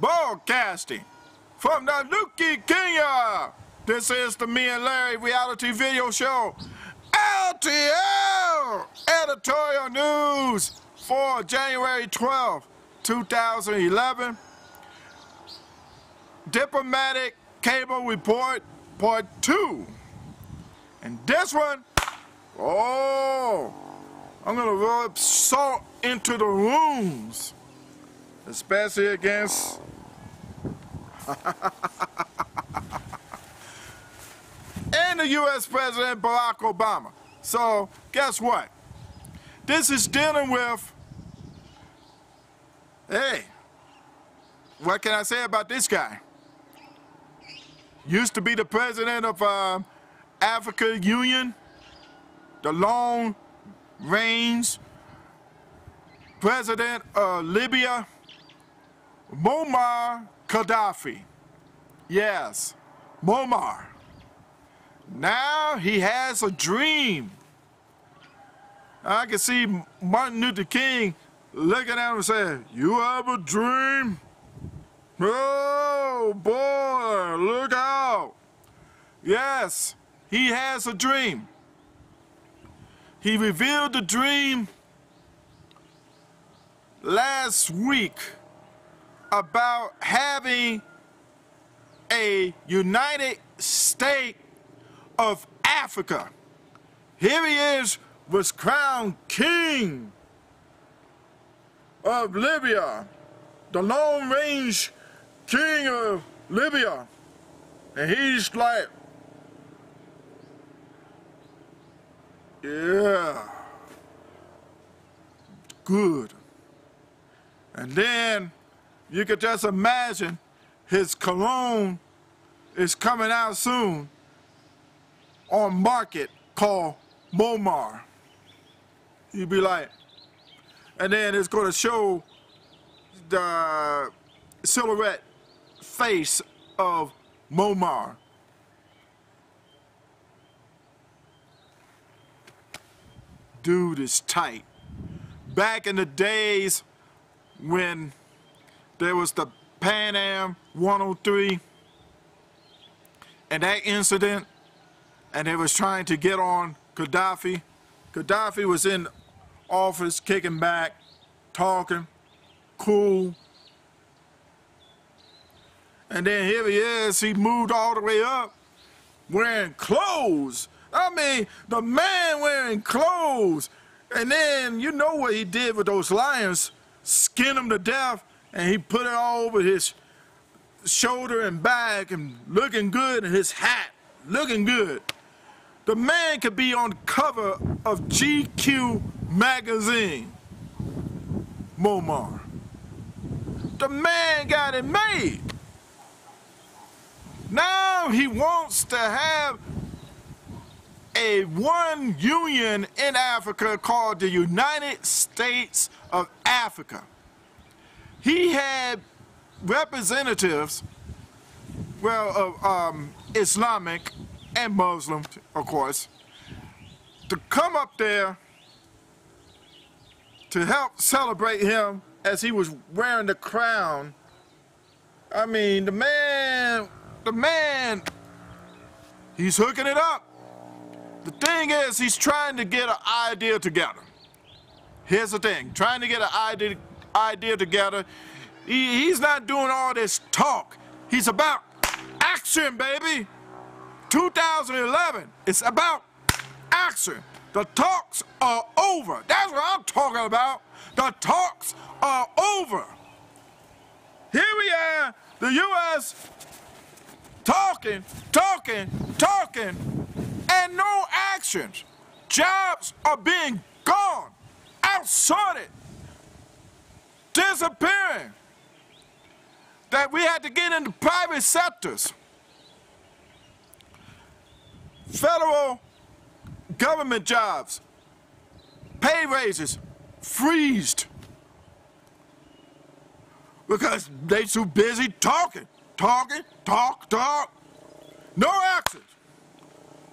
broadcasting from the Nuki, Kenya. This is the Me and Larry reality video show, LTL Editorial News for January 12th, 2011. Diplomatic Cable Report, Part 2. And this one, I'm gonna rub salt into the rooms, especially against and the U.S. President Barack Obama. So, guess what? This is dealing with, hey, what can I say about this guy? Used to be the president of Africa Union, the long range president of Libya, Muammar Gaddafi. Yes, Muammar. Now he has a dream. I can see Martin Luther King looking at him and saying, "You have a dream? Oh boy, look out." Yes, he has a dream. He revealed the dream last week about having a United States of Africa. Here he is, was crowned King of Libya, the Long Range King of Libya. And he's like, yeah, good. And then you could just imagine his cologne is coming out soon on market called Muammar. You'd be like, and then it's going to show the silhouette face of Muammar. Dude is tight. Back in the days when there was the Pan Am 103 and that incident, and they was trying to get on Gaddafi. Gaddafi was in office, kicking back, talking, cool. And then here he is, he moved all the way up, wearing clothes. I mean, the man wearing clothes. And then, you know what he did with those lions, skinned them to death, and he put it all over his shoulder and back, and looking good, and his hat, looking good. The man could be on the cover of GQ magazine. Muammar. The man got it made. Now he wants to have a one union in Africa called the United States of Africa. He had representatives, well, of Islamic and Muslim, of course, to come up there to help celebrate him as he was wearing the crown. I mean, the man, he's hooking it up. The thing is, he's trying to get an idea together. Here's the thing, trying to get an idea together. He's not doing all this talk. He's about action, baby. 2011, it's about action. The talks are over. That's what I'm talking about. The talks are over. Here we are, the U.S. talking, and no actions. Jobs are being gone, outsorted, disappearing. That we had to get into private sectors. Federal government jobs, pay raises, freezed. Because they too busy talking. Talk. No actions.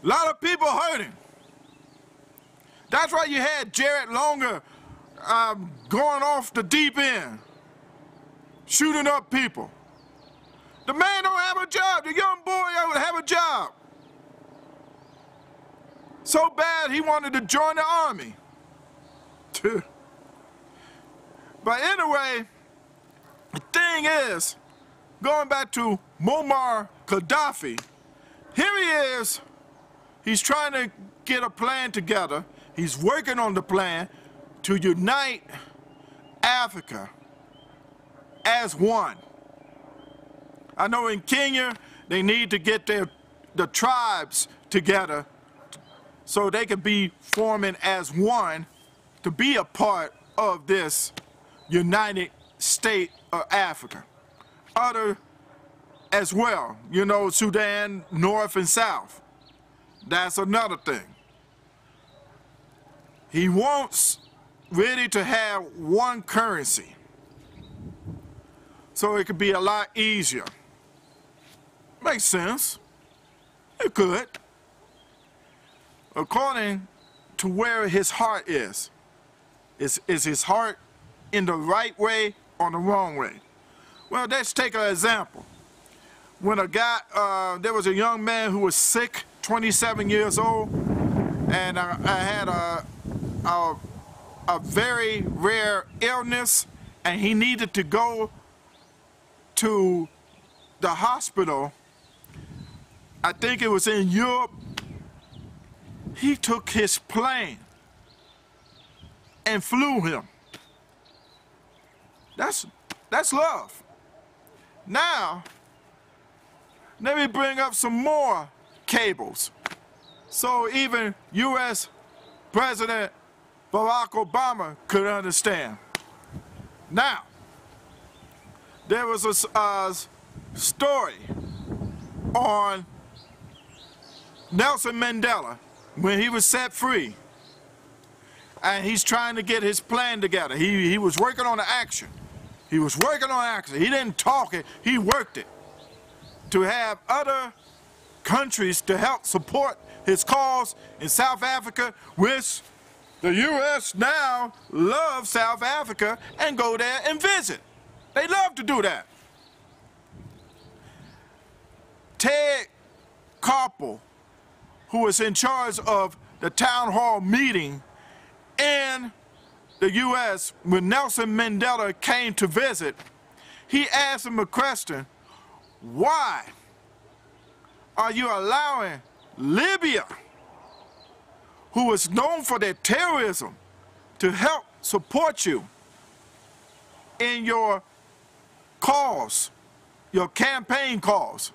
A lot of people hurting. That's why you had Jared Longer going off the deep end. shooting up people. The man don't have a job. The young boy don't have a job. So bad he wanted to join the army. But anyway, the thing is, going back to Muammar Gaddafi, here he is. He's trying to get a plan together. He's working on the plan to unite Africa as one. I know in Kenya, they need to get the tribes together so they can be forming as one to be a part of this United State of Africa. Other as well, you know, Sudan, North and South. That's another thing. He wants really to have one currency so it could be a lot easier. Makes sense. It could. According to where his heart is. Is his heart in the right way or the wrong way? Well, let's take an example. When there was a young man who was sick, 27 years old, and I had a very rare illness, and he needed to go to the hospital. I think it was in Europe. He took his plane and flew him. That's love. Now, let me bring up some more cables. So even U.S. President Barack Obama could understand. Now, there was a story on Nelson Mandela when he was set free. And he's trying to get his plan together. He was working on the action. He was working on action. He didn't talk it, he worked it. To have other countries to help support his cause in South Africa, which the U.S. now loves South Africa and go there and visit. They love to do that. Ted Koppel, who was in charge of the town hall meeting in the U.S. when Nelson Mandela came to visit, he asked him a question: why are you allowing Libya, who is known for their terrorism, to help support you in your cause, your campaign cause?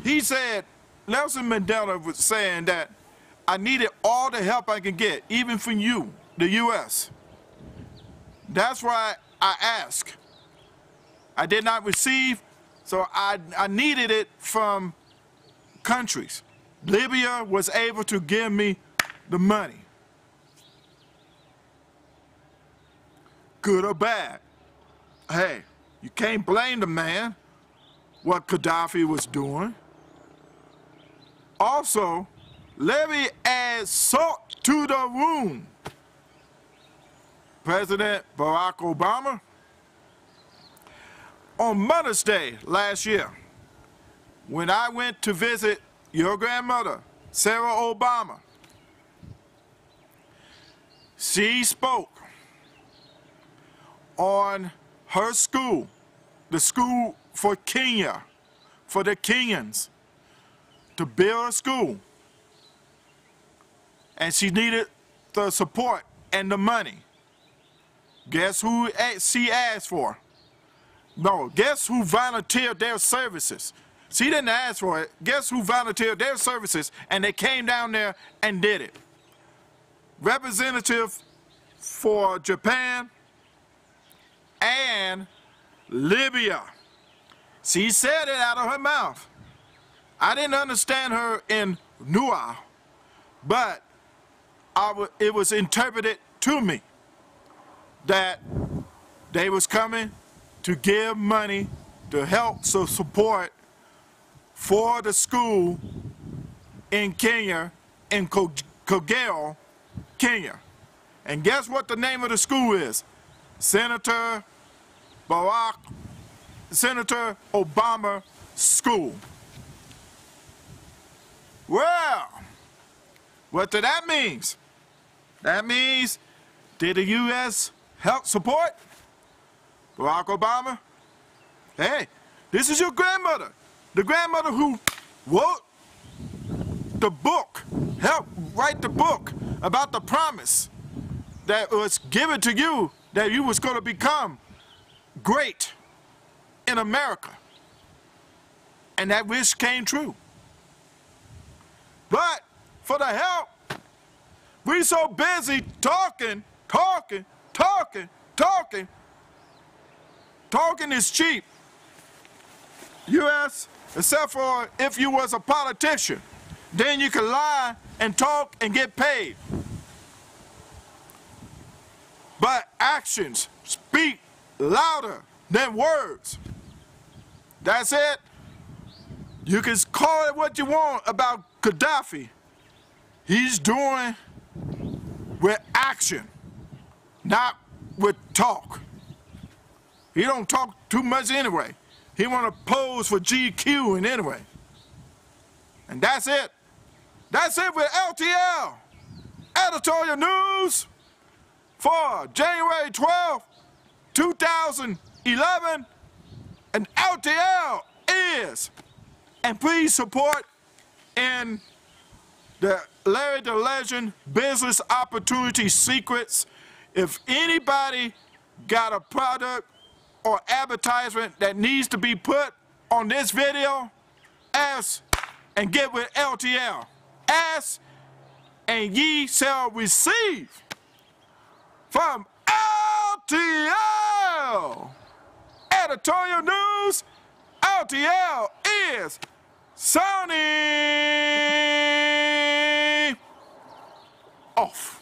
He said, Nelson Mandela was saying that I needed all the help I can get, even from you, the U.S. That's why I asked. I did not receive, so I needed it from countries. Libya was able to give me the money. Good or bad. Hey, you can't blame the man what Gaddafi was doing. Also, let me add salt to the wound. President Barack Obama, on Mother's Day last year, when I went to visit your grandmother, Sarah Obama, she spoke on her school, the school for Kenya, for the Kenyans, to build a school. And she needed the support and the money. Guess who she asked for? No, guess who volunteered their services? She didn't ask for it. Guess who volunteered their services, and they came down there and did it? Representative for Japan and Libya. She said it out of her mouth. I didn't understand her in Nua, but it was interpreted to me that they was coming to give money to help support for the school in Kenya, in Kogelo, Kenya. And guess what the name of the school is? Senator Barack Senator Obama school. Well, what did that mean? That means, did the U.S. help support Barack Obama? Hey, this is your grandmother, the grandmother who wrote the book, helped write the book about the promise that was given to you that you was going to become great in America. And that wish came true. But for the help, we so busy talking is cheap. U.S., except for if you was a politician, then you can lie and talk and get paid. But actions speak louder than words. That's it. You can call it what you want about Gaddafi. He's doing with action, not with talk. He don't talk too much anyway. He want to pose for GQ and anyway. And that's it. That's it with LTL. Editorial news for January 12th, 2011. And LTL is. And please support in the Larry the Legend Business Opportunity Secrets. If anybody got a product or advertisement that needs to be put on this video, ask and get with LTL. Ask and ye shall receive from LTL. Editorial news, LTL is Sony off.